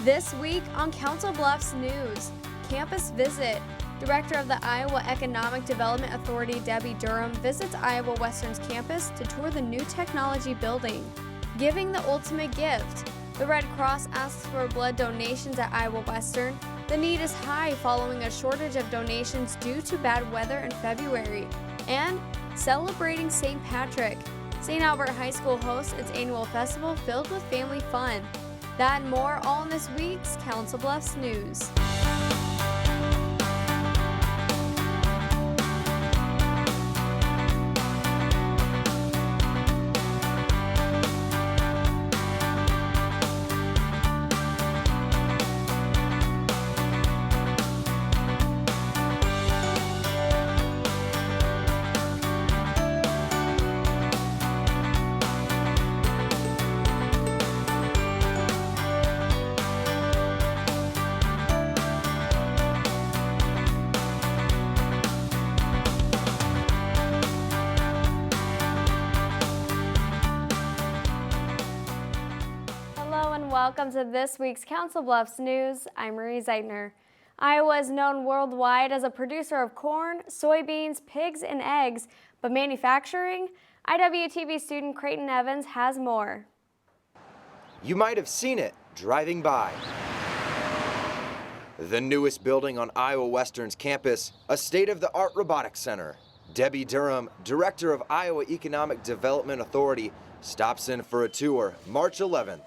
This week on Council Bluffs News, campus visit. Director of the Iowa Economic Development Authority, Debbie Durham, visits Iowa Western's campus to tour the new technology building. Giving the ultimate gift. The Red Cross asks for blood donations at Iowa Western. The need is high following a shortage of donations due to bad weather in February. And celebrating St. Patrick. St. Albert High School hosts its annual festival filled with family fun. That and more all in this week's Council Bluffs News. Welcome to this week's Council Bluffs News. I'm Marie Zeitner. Iowa is known worldwide as a producer of corn, soybeans, pigs, and eggs, but manufacturing? IWTV student Creighton Evans has more. You might have seen it driving by. The newest building on Iowa Western's campus, a state-of-the-art robotics center. Debbie Durham, director of Iowa Economic Development Authority, stops in for a tour March 11th.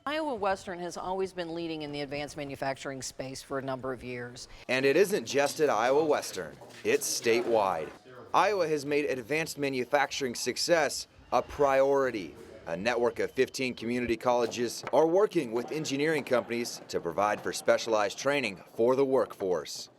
Iowa Western has always been leading in the advanced manufacturing space for a number of years. And it isn't just at Iowa Western, it's statewide. Iowa has made advanced manufacturing success a priority. A network of 15 community colleges are working with engineering companies to provide for specialized training for the workforce.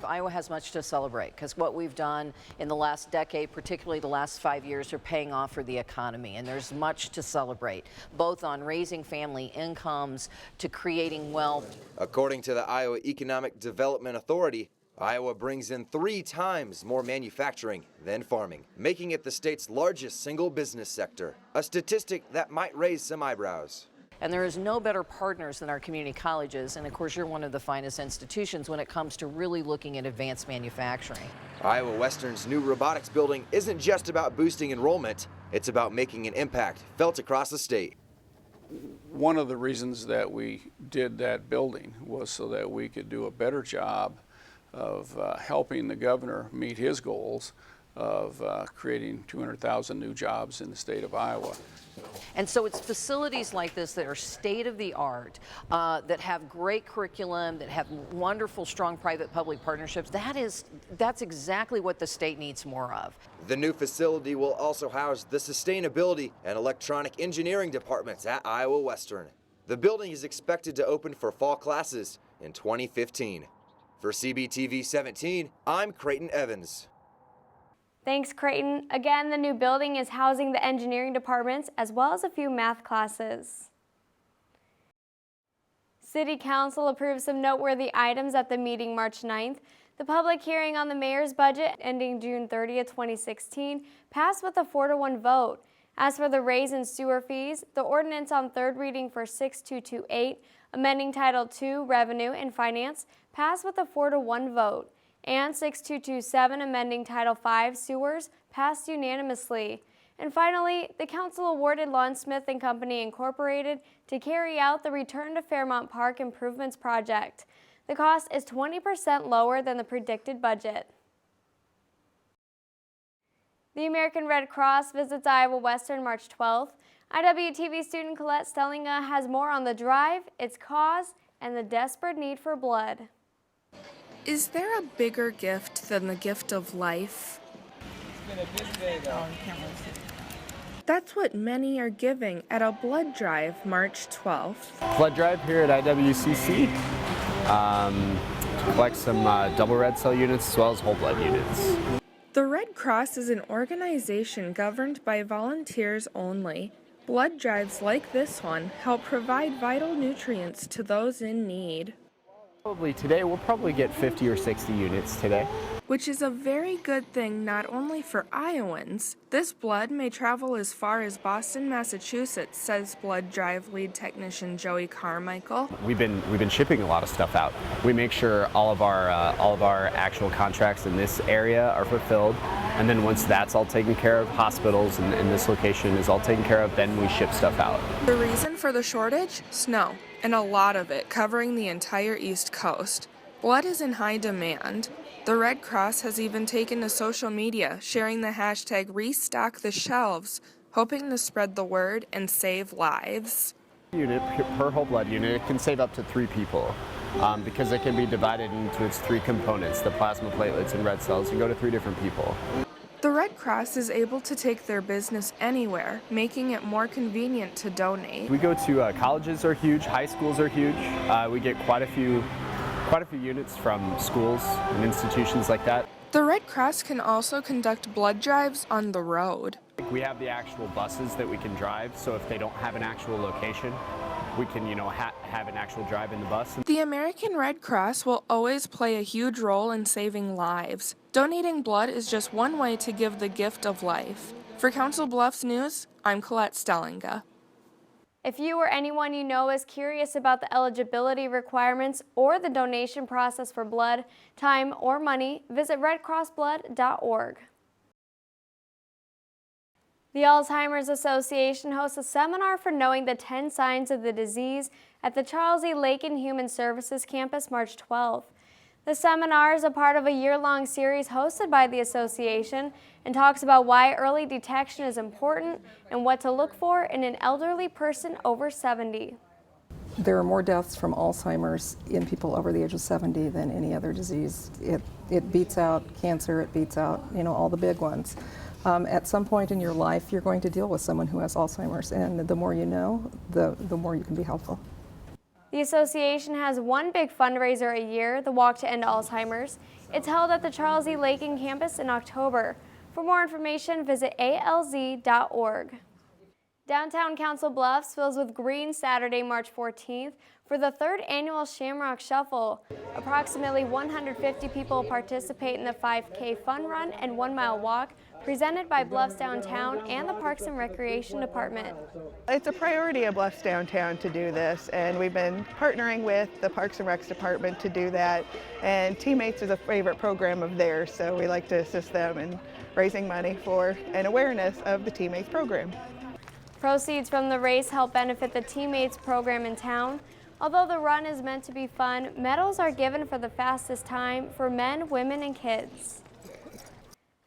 Iowa has much to celebrate because what we've done in the last decade, particularly the last 5 years, are paying off for the economy, and there's much to celebrate, both on raising family incomes to creating wealth. According to the Iowa Economic Development Authority, Iowa brings in 3 times more manufacturing than farming, making it the state's largest single business sector, a statistic that might raise some eyebrows. And there is no better partners than our community colleges, and of course you're one of the finest institutions when it comes to really looking at advanced manufacturing. Iowa Western's new robotics building isn't just about boosting enrollment, it's about making an impact felt across the state. One of the reasons that we did that building was so that we could do a better job of helping the governor meet his goals of creating 200,000 new jobs in the state of Iowa. And so it's facilities like this that are state-of-the-art, that have great curriculum, that have wonderful, strong private-public partnerships. That's exactly what the state needs more of. The new facility will also house the sustainability and electronic engineering departments at Iowa Western. The building is expected to open for fall classes in 2015. For CBTV 17, I'm Creighton Evans. Thanks, Creighton. Again, the new building is housing the engineering departments as well as a few math classes. City Council approved some noteworthy items at the meeting March 9th. The public hearing on the mayor's budget ending June 30th, 2016 passed with a 4-1 vote. As for the raise in sewer fees, the ordinance on third reading for 6228, amending Title II, Revenue and Finance, passed with a 4-1 vote. And 6227, amending Title V, Sewers, passed unanimously. And finally, the council awarded Lawn Smith and Company Incorporated to carry out the Return to Fairmont Park Improvements project. The cost is 20% lower than the predicted budget. The American Red Cross visits Iowa Western March 12th. IWTV student Colette Stellinga has more on the drive, its cause, and the desperate need for blood. Is there a bigger gift than the gift of life? That's what many are giving at a blood drive March 12th. Blood drive here at IWCC. Collect some double red cell units as well as whole blood units. The Red Cross is an organization governed by volunteers only. Blood drives like this one help provide vital nutrients to those in need. Probably today, we'll probably get 50 or 60 units today. which is a very good thing not only for Iowans. This blood may travel as far as Boston, Massachusetts, says blood drive lead technician Joey Carmichael. We've been shipping a lot of stuff out. We make sure all of our actual contracts in this area are fulfilled, and then once that's all taken care of, hospitals and this location is all taken care of, then we ship stuff out. The reason for the shortage? Snow, and a lot of it covering the entire East Coast. Blood is in high demand. The Red Cross has even taken to social media, sharing the hashtag Restock the Shelves, hoping to spread the word and save lives. Per whole blood unit, it can save up to 3 people because it can be divided into its 3 components, the plasma, platelets, and red cells, and go to 3 different people. The Red Cross is able to take their business anywhere, making it more convenient to donate. We go to colleges are huge, high schools are huge. We get quite a few units from schools and institutions like that. The Red Cross can also conduct blood drives on the road. We have the actual buses that we can drive, so if they don't have an actual location, we can, have an actual drive in the bus. The American Red Cross will always play a huge role in saving lives. Donating blood is just one way to give the gift of life. For Council Bluffs News, I'm Colette Stellinga. If you or anyone you know is curious about the eligibility requirements or the donation process for blood, time, or money, visit redcrossblood.org. The Alzheimer's Association hosts a seminar for knowing the 10 signs of the disease at the Charles E. Lakin Human Services campus March 12th. The seminar is a part of a year-long series hosted by the association and talks about why early detection is important and what to look for in an elderly person over 70. There are more deaths from Alzheimer's in people over the age of 70 than any other disease. It beats out cancer, it beats out, all the big ones. At some point in your life, you're going to deal with someone who has Alzheimer's, and the more you know, the more you can be helpful. The association has one big fundraiser a year, the Walk to End Alzheimer's. It's held at the Charles E. Lakin campus in October. For more information, visit alz.org. Downtown Council Bluffs fills with green Saturday, March 14th for the 3rd annual Shamrock Shuffle. Approximately 150 people participate in the 5K fun run and 1-mile walk presented by Bluffs Downtown and the Parks and Recreation Department. It's a priority of Bluffs Downtown to do this, and we've been partnering with the Parks and Recs Department to do that, and Teammates is a favorite program of theirs, so we like to assist them in raising money for an awareness of the Teammates program. Proceeds from the race help benefit the Teammates program in town. Although the run is meant to be fun, medals are given for the fastest time for men, women, and kids.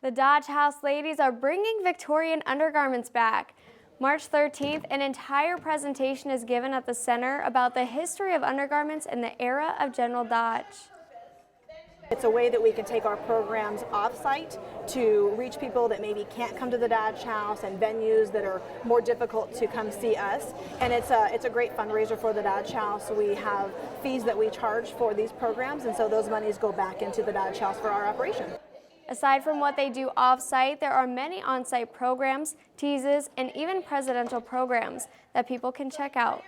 The Dodge House ladies are bringing Victorian undergarments back. March 13th, an entire presentation is given at the center about the history of undergarments in the era of General Dodge. It's a way that we can take our programs off-site to reach people that maybe can't come to the Dodge House and venues that are more difficult to come see us. And it's a great fundraiser for the Dodge House. We have fees that we charge for these programs, and so those monies go back into the Dodge House for our operation. Aside from what they do off-site, there are many on-site programs, teases, and even presidential programs that people can check out.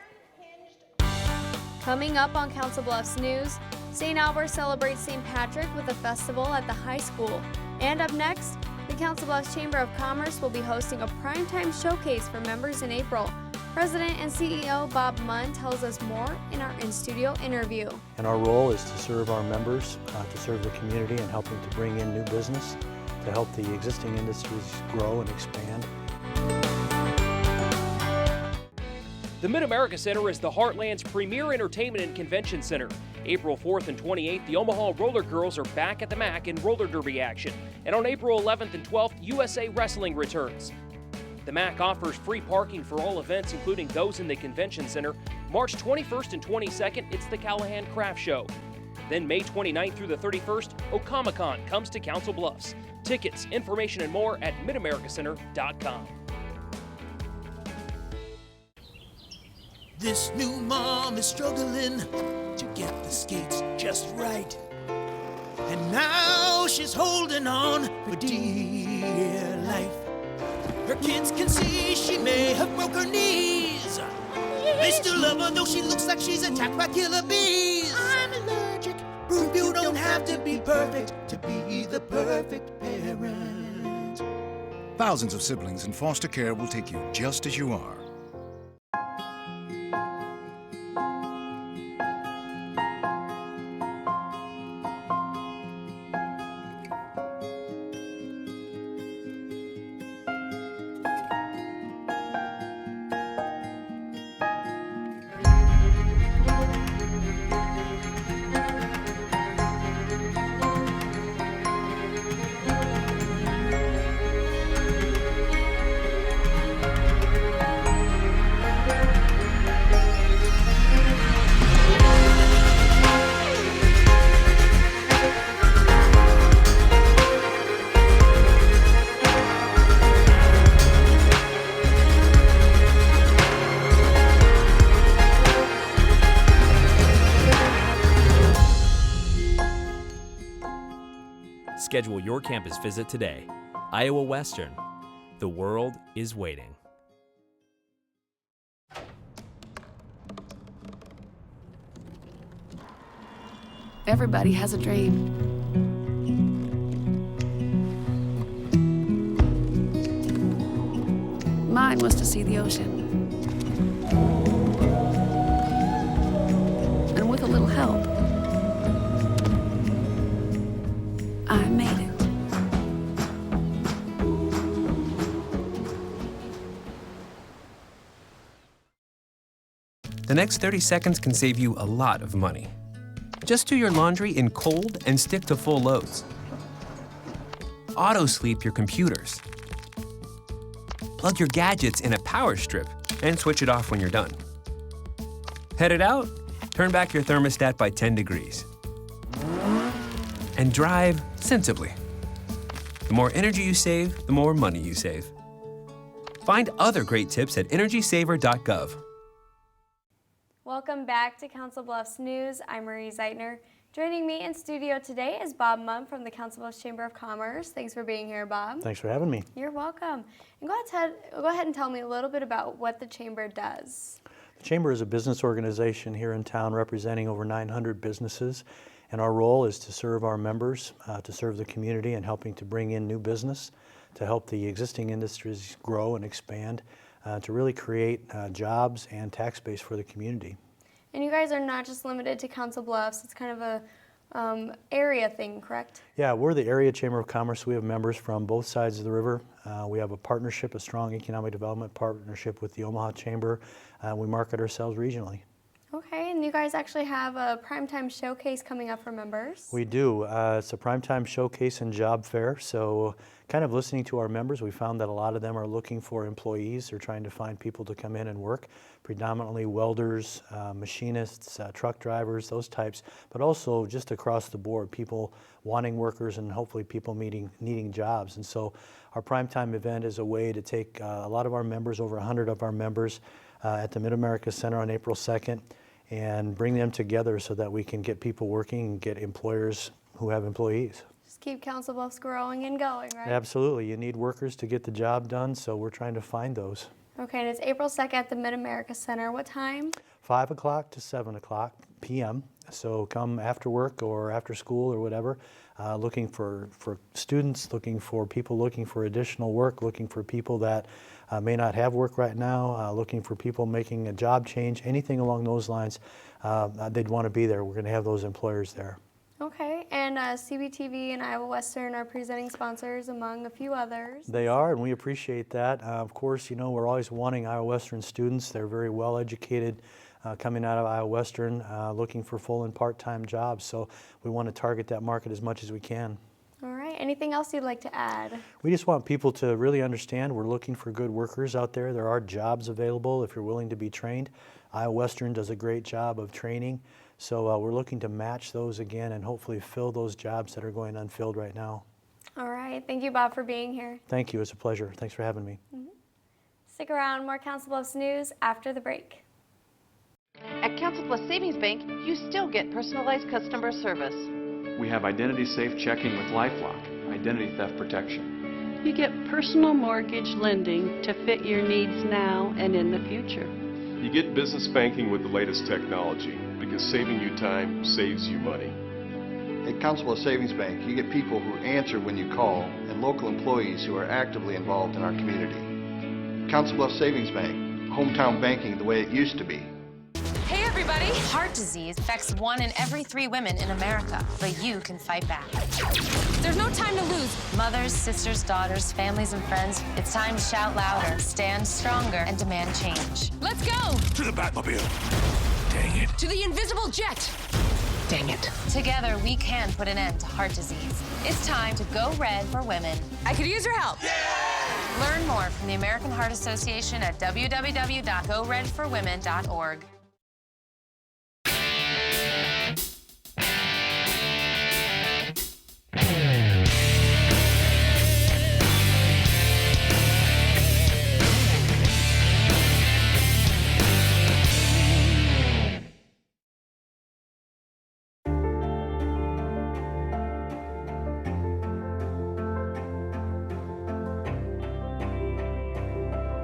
Coming up on Council Bluffs News, St. Albert celebrates St. Patrick with a festival at the high school. And up next, the Council Bluffs Chamber of Commerce will be hosting a primetime showcase for members in April. President and CEO Bob Munn tells us more in our in-studio interview. And our role is to serve our members, to serve the community and helping to bring in new business, to help the existing industries grow and expand. The Mid-America Center is the Heartland's premier entertainment and convention center. April 4th and 28th, the Omaha Roller Girls are back at the MAC in roller derby action. And on April 11th and 12th, USA Wrestling returns. The MAC offers free parking for all events, including those in the convention center. March 21st and 22nd, it's the Callahan Craft Show. Then May 29th through the 31st, Okamacon comes to Council Bluffs. Tickets, information, and more at midamericacenter.com. This new mom is struggling to get the skates just right. And now she's holding on for dear life. Her kids can see she may have broke her knees. They still love her though she looks like she's attacked by killer bees. I'm allergic, proof you don't have to be perfect to be the perfect parent. Thousands of siblings in foster care will take you just as you are. Schedule your campus visit today. Iowa Western. The world is waiting. Everybody has a dream. Mine was to see the ocean. And with a little help, I made it. The next 30 seconds can save you a lot of money. Just do your laundry in cold and stick to full loads. Auto-sleep your computers. Plug your gadgets in a power strip and switch it off when you're done. Headed out? Turn back your thermostat by 10 degrees. And drive sensibly. The more energy you save, the more money you save. Find other great tips at energysaver.gov. Welcome back to Council Bluffs News. I'm Marie Zeitner. Joining me in studio today is Bob Munn from the Council Bluffs Chamber of Commerce. Thanks for being here, Bob. Thanks for having me. You're welcome. And go ahead and tell me a little bit about what the Chamber does. The Chamber is a business organization here in town representing over 900 businesses, and our role is to serve our members, to serve the community and helping to bring in new business, to help the existing industries grow and expand, to really create jobs and tax base for the community. And you guys are not just limited to Council Bluffs, it's kind of a area thing, correct? Yeah, we're the area Chamber of Commerce. We have members from both sides of the river. We have a partnership, a strong economic development partnership with the Omaha Chamber. We market ourselves regionally. Okay, and you guys actually have a primetime showcase coming up for members. We do. It's a primetime showcase and job fair. So kind of listening to our members, we found that a lot of them are looking for employees. They're trying to find people to come in and work, predominantly welders, machinists, truck drivers, those types, but also just across the board, people wanting workers and hopefully people needing jobs. And so our primetime event is a way to take a lot of our members, over 100 of our members, at the Mid-America Center on April 2nd and bring them together so that we can get people working and get employers who have employees. Just keep Council Bluffs growing and going, right? Absolutely. You need workers to get the job done, so we're trying to find those. Okay, and it's April 2nd at the Mid-America Center. What time? 5 o'clock to 7 o'clock p.m. So come after work or after school or whatever, looking for students, looking for people looking for additional work, looking for people that may not have work right now, looking for people making a job change, anything along those lines, they'd want to be there. We're going to have those employers there. Okay, and CBTV and Iowa Western are presenting sponsors among a few others. They are, and we appreciate that. Of course, you know, we're always wanting Iowa Western students. They're very well educated coming out of Iowa Western, looking for full and part-time jobs. So we want to target that market as much as we can. All right, anything else you'd like to add? We just want people to really understand we're looking for good workers out there. There are jobs available if you're willing to be trained. Iowa Western does a great job of training. So we're looking to match those again and hopefully fill those jobs that are going unfilled right now. All right, thank you, Bob, for being here. Thank you, it's a pleasure. Thanks for having me. Stick around, more Council Bluffs news after the break. At Council Bluffs Savings Bank, you still get personalized customer service. We have identity-safe checking with LifeLock, identity theft protection. You get personal mortgage lending to fit your needs now and in the future. You get business banking with the latest technology because saving you time saves you money. At Council Bluffs Savings Bank, you get people who answer when you call and local employees who are actively involved in our community. Council Bluffs Savings Bank, hometown banking the way it used to be. Hey everybody! Heart disease affects 1 in every 3 women in America, but you can fight back. There's no time to lose. Mothers, sisters, daughters, families, and friends, it's time to shout louder, stand stronger, and demand change. Let's go! To the Batmobile. Dang it. To the invisible jet! Dang it. Together, we can put an end to heart disease. It's time to go red for women. I could use your help. Learn more from the American Heart Association at www.goredforwomen.org.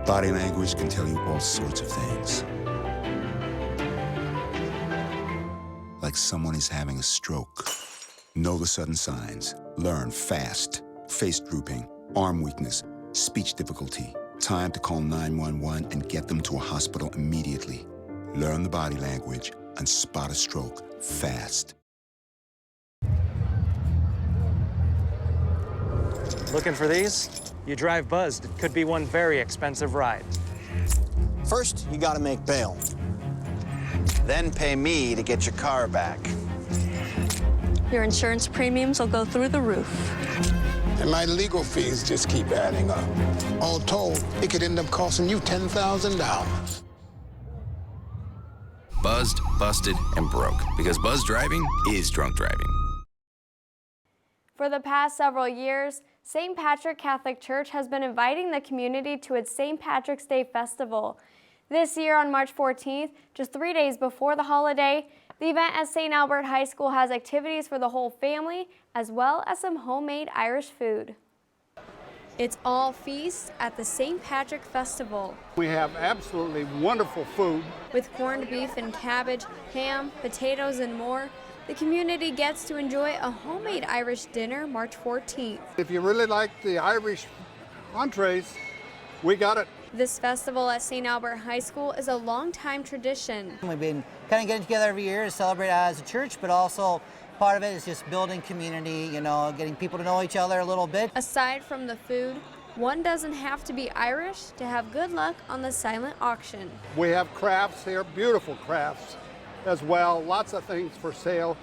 Body language can tell you all sorts of things. Like someone is having a stroke. Know the sudden signs. Learn fast. Face drooping, arm weakness, speech difficulty. Time to call 911 and get them to a hospital immediately. Learn the body language and spot a stroke fast. Looking for these? You drive buzzed. It could be one very expensive ride. First, you gotta make bail. Then pay me to get your car back. Your insurance premiums will go through the roof. And my legal fees just keep adding up. All told, it could end up costing you $10,000. Buzzed, busted, and broke. Because buzz driving is drunk driving. For the past several years, St. Patrick Catholic Church has been inviting the community to its St. Patrick's Day Festival. This year on March 14th, just 3 days before the holiday, the event at St. Albert High School has activities for the whole family, as well as some homemade Irish food. It's all feast at the St. Patrick Festival. We have absolutely wonderful food. With corned beef and cabbage, ham, potatoes, and more, the community gets to enjoy a homemade Irish dinner March 14th. If you really like the Irish entrees, we got it. This festival at St. Albert High School is a long-time tradition. We've been kind of getting together every year to celebrate as a church, but also part of it is just building community, you know, getting people to know each other a little bit. Aside from the food, one doesn't have to be Irish to have good luck on the silent auction. We have crafts here, beautiful crafts as well. Lots of things for sale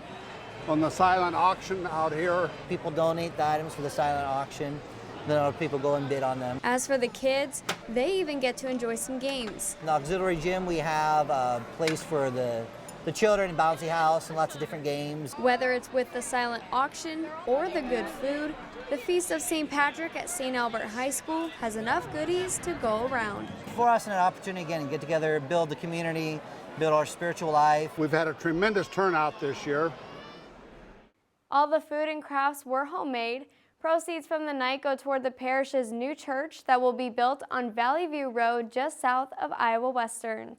on the silent auction out here. People donate the items for the silent auction. Then other people go and bid on them. As for the kids, they even get to enjoy some games. In the auxiliary gym, we have a place for the children, bouncy house, and lots of different games. Whether it's with the silent auction or the good food, the Feast of St. Patrick at St. Albert High School has enough goodies to go around. For us, an opportunity again to get together, build the community, build our spiritual life. We've had a tremendous turnout this year. All the food and crafts were homemade. Proceeds from the night go toward the parish's new church that will be built on Valley View Road just south of Iowa Western.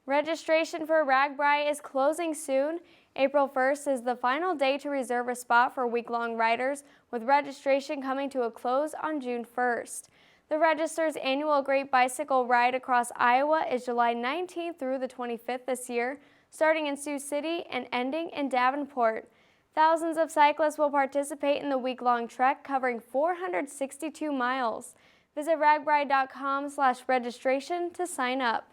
Registration for RAGBRAI is closing soon. April 1st is the final day to reserve a spot for week-long riders, with registration coming to a close on June 1st. The Register's annual Great Bicycle Ride across Iowa is July 19th through the 25th this year, starting in Sioux City and ending in Davenport. Thousands of cyclists will participate in the week-long trek covering 462 miles. Visit ragbri.com/registration to sign up.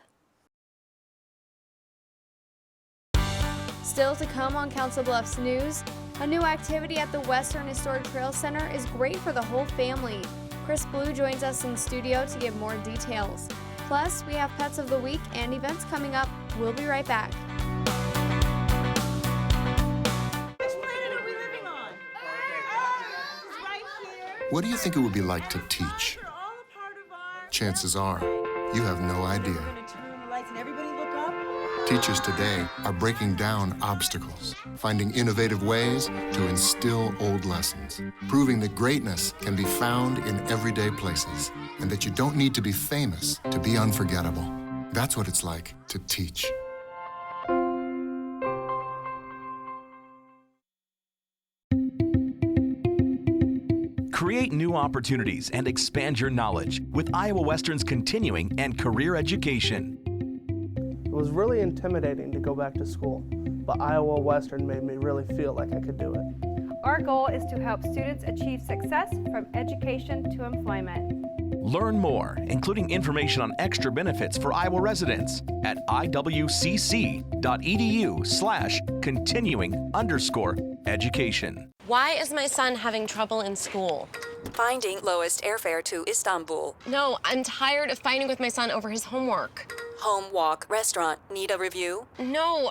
Still to come on Council Bluffs News, a new activity at the Western Historic Trail Center is great for the whole family. Chris Blue joins us in studio to give more details. Plus, we have Pets of the Week and events coming up. We'll be right back. What do you think it would be like to teach? Chances are, you have no idea. Teachers today are breaking down obstacles, finding innovative ways to instill old lessons, proving that greatness can be found in everyday places, and that you don't need to be famous to be unforgettable. That's what it's like to teach. Create new opportunities and expand your knowledge with Iowa Western's continuing and career education. It was really intimidating to go back to school, but Iowa Western made me really feel like I could do it. Our goal is to help students achieve success from education to employment. Learn more, including information on extra benefits for Iowa residents at iwcc.edu/continuing_education. Why is my son having trouble in school? Finding lowest airfare to Istanbul. No, I'm tired of fighting with my son over his homework. Home, walk, restaurant. Need a review? No.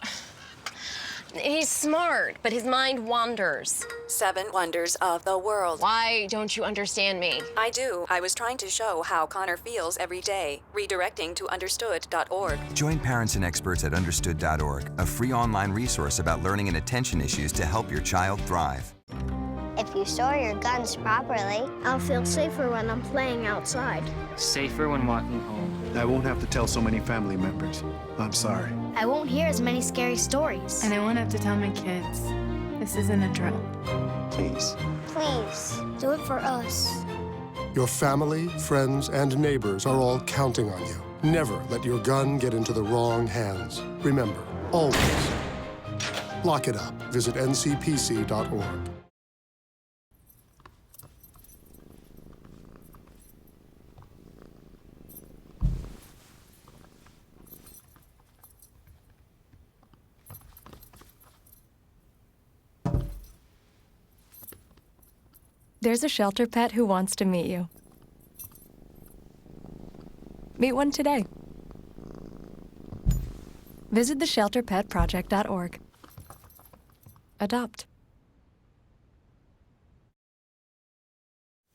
He's smart, but his mind wanders. 7 wonders of the world. Why don't you understand me? I do. I was trying to show how Connor feels every day. Redirecting to understood.org. Join parents and experts at understood.org, a free online resource about learning and attention issues to help your child thrive. If you store your guns properly, I'll feel safer when I'm playing outside. Safer when walking home. I won't have to tell so many family members. I'm sorry. I won't hear as many scary stories. And I won't have to tell my kids. This isn't a drill. Please. Please, do it for us. Your family, friends, and neighbors are all counting on you. Never let your gun get into the wrong hands. Remember, always, lock it up. Visit ncpc.org. There's a shelter pet who wants to meet you. Meet one today. Visit theshelterpetproject.org. Adopt.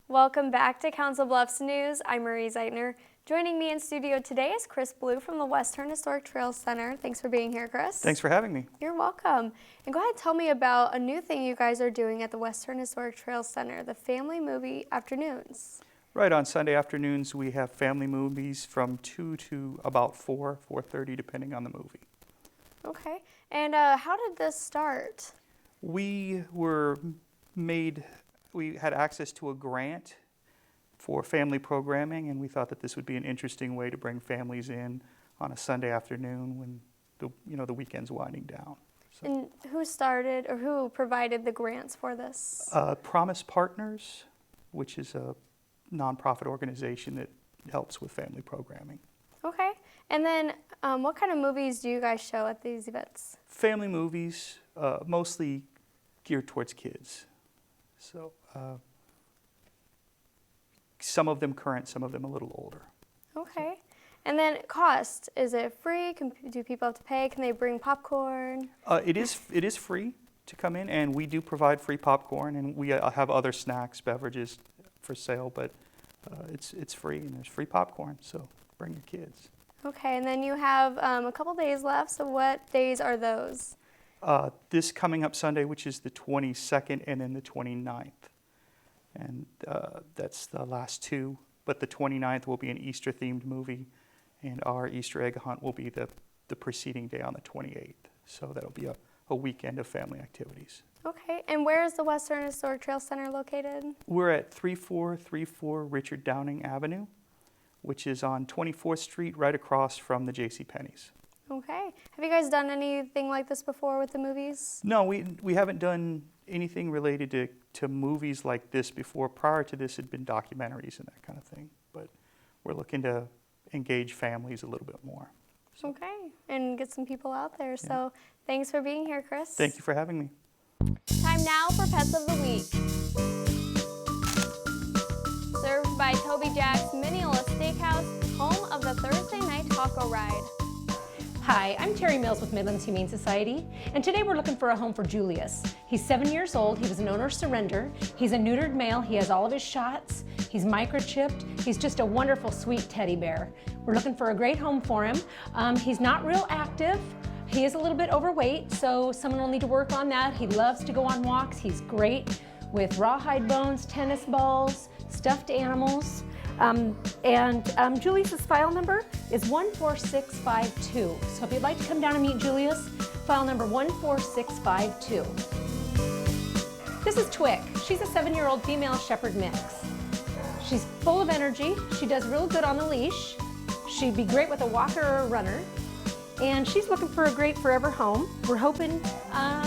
Welcome back to Council Bluffs News. I'm Marie Zeitner. Joining me in studio today is Chris Blue from the Western Historic Trails Center. Thanks for being here, Chris. Thanks for having me. You're welcome. And go ahead and tell me about a new thing you guys are doing at the Western Historic Trails Center, the Family Movie Afternoons. Right, on Sunday afternoons we have family movies from 2 to about 4:30 depending on the movie. Okay, and how did this start? We had access to a grant for family programming, and we thought that this would be an interesting way to bring families in on a Sunday afternoon when the weekend's winding down. So. And who started or who provided the grants for this? Promise Partners, which is a nonprofit organization that helps with family programming. Okay, and then what kind of movies do you guys show at these events? Family movies, mostly geared towards kids. So. Some of them current, some of them a little older. Okay. And then cost, is it free? Do people have to pay? Can they bring popcorn? It is free to come in, and we do provide free popcorn, and we have other snacks, beverages for sale, but it's free, and there's free popcorn, so bring your kids. Okay, and then you have a couple days left, so what days are those? This coming up Sunday, which is the 22nd, and then the 29th. And that's the last two, but the 29th will be an Easter-themed movie, and our Easter egg hunt will be the preceding day on the 28th. So that'll be a weekend of family activities. Okay, and where is the Western Historic Trails Center located? We're at 3434 Richard Downing Avenue, which is on 24th Street, right across from the JCPenney's. Okay. Have you guys done anything like this before with the movies? No, we haven't done anything related to movies like this before. Prior to this, had been documentaries and that kind of thing. But we're looking to engage families a little bit more. So. Okay, and get some people out there. Yeah. So thanks for being here, Chris. Thank you for having me. Time now for Pets of the Week. Served by Toby Jack's Mineola Steakhouse, home of the Thursday night taco ride. Hi, I'm Terry Mills with Midlands Humane Society, and today we're looking for a home for Julius. He's 7 years old, he was an owner surrender, he's a neutered male, he has all of his shots, he's microchipped, he's just a wonderful, sweet teddy bear. We're looking for a great home for him. He's not real active, he is a little bit overweight, so someone will need to work on that. He loves to go on walks, he's great with rawhide bones, tennis balls, stuffed animals. Julius's file number is 14652. So if you'd like to come down and meet Julius, file number 14652. This is Twick. She's a 7-year-old female shepherd mix. She's full of energy. She does real good on the leash. She'd be great with a walker or a runner. And she's looking for a great forever home. We're hoping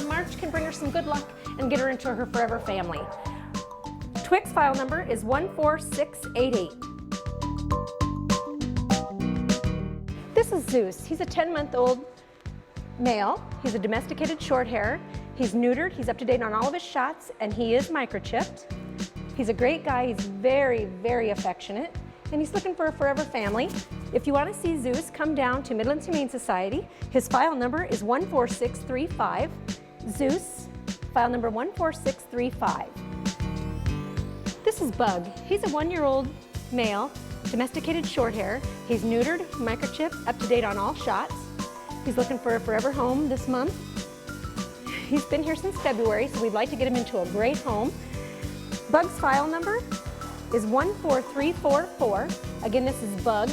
March can bring her some good luck and get her into her forever family. Twick's file number is 14688. This is Zeus. He's a 10-month-old male. He's a domesticated short hair. He's neutered, he's up to date on all of his shots, and he is microchipped. He's a great guy, he's very, very affectionate, and he's looking for a forever family. If you want to see Zeus, come down to Midlands Humane Society. His file number is 14635. Zeus, file number 14635. This is Bug. He's a 1-year-old male, domesticated short hair. He's neutered, microchipped, up to date on all shots. He's looking for a forever home this month. He's been here since February, so we'd like to get him into a great home. Bug's file number is 14344. Again, this is Bug.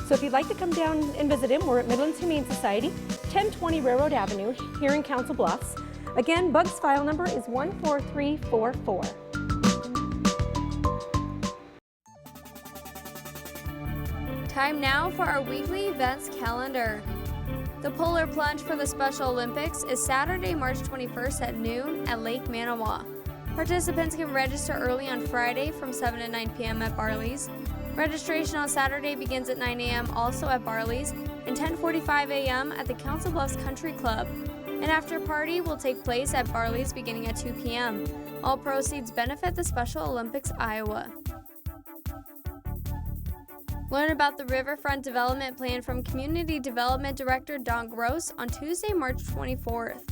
So if you'd like to come down and visit him, we're at Midlands Humane Society, 1020 Railroad Avenue, here in Council Bluffs. Again, Bug's file number is 14344. Time now for our weekly events calendar. The Polar Plunge for the Special Olympics is Saturday, March 21st at noon at Lake Manawa. Participants can register early on Friday from 7 to 9 p.m. at Barley's. Registration on Saturday begins at 9 a.m. also at Barley's and 10:45 a.m. at the Council Bluffs Country Club. An after party will take place at Barley's beginning at 2 p.m. All proceeds benefit the Special Olympics Iowa. Learn about the Riverfront Development Plan from Community Development Director Don Gross on Tuesday, March 24th.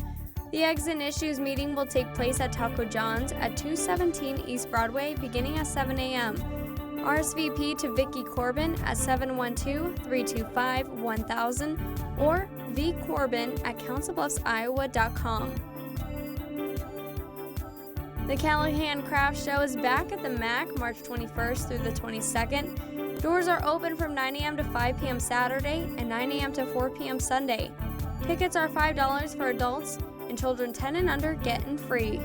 The Eggs and Issues meeting will take place at Taco John's at 217 East Broadway beginning at 7 a.m. RSVP to Vicki Corbin at 712-325-1000 or vcorbin@councilbluffsiowa.com. The Callahan Craft Show is back at the MAC March 21st through the 22nd. Doors are open from 9 a.m. to 5 p.m. Saturday and 9 a.m. to 4 p.m. Sunday. Tickets are $5 for adults, and children 10 and under get in free.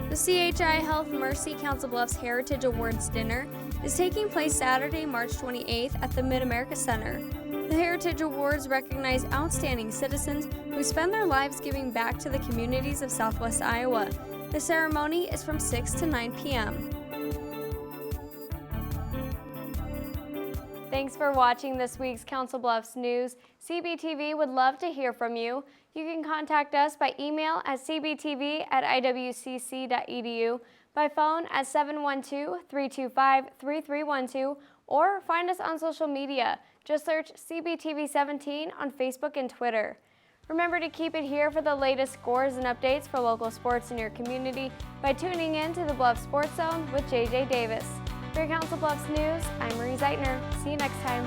The CHI Health Mercy Council Bluffs Heritage Awards Dinner is taking place Saturday, March 28th at the Mid-America Center. The Heritage Awards recognize outstanding citizens who spend their lives giving back to the communities of Southwest Iowa. The ceremony is from 6 to 9 p.m. Thanks for watching this week's Council Bluffs News. CBTV would love to hear from you. You can contact us by email at cbtv@iwcc.edu, by phone at 712-325-3312, or find us on social media. Just search CBTV17 on Facebook and Twitter. Remember to keep it here for the latest scores and updates for local sports in your community by tuning in to the Bluff Sports Zone with JJ Davis. For Council Bluffs News, I'm Marie Zeitner. See you next time.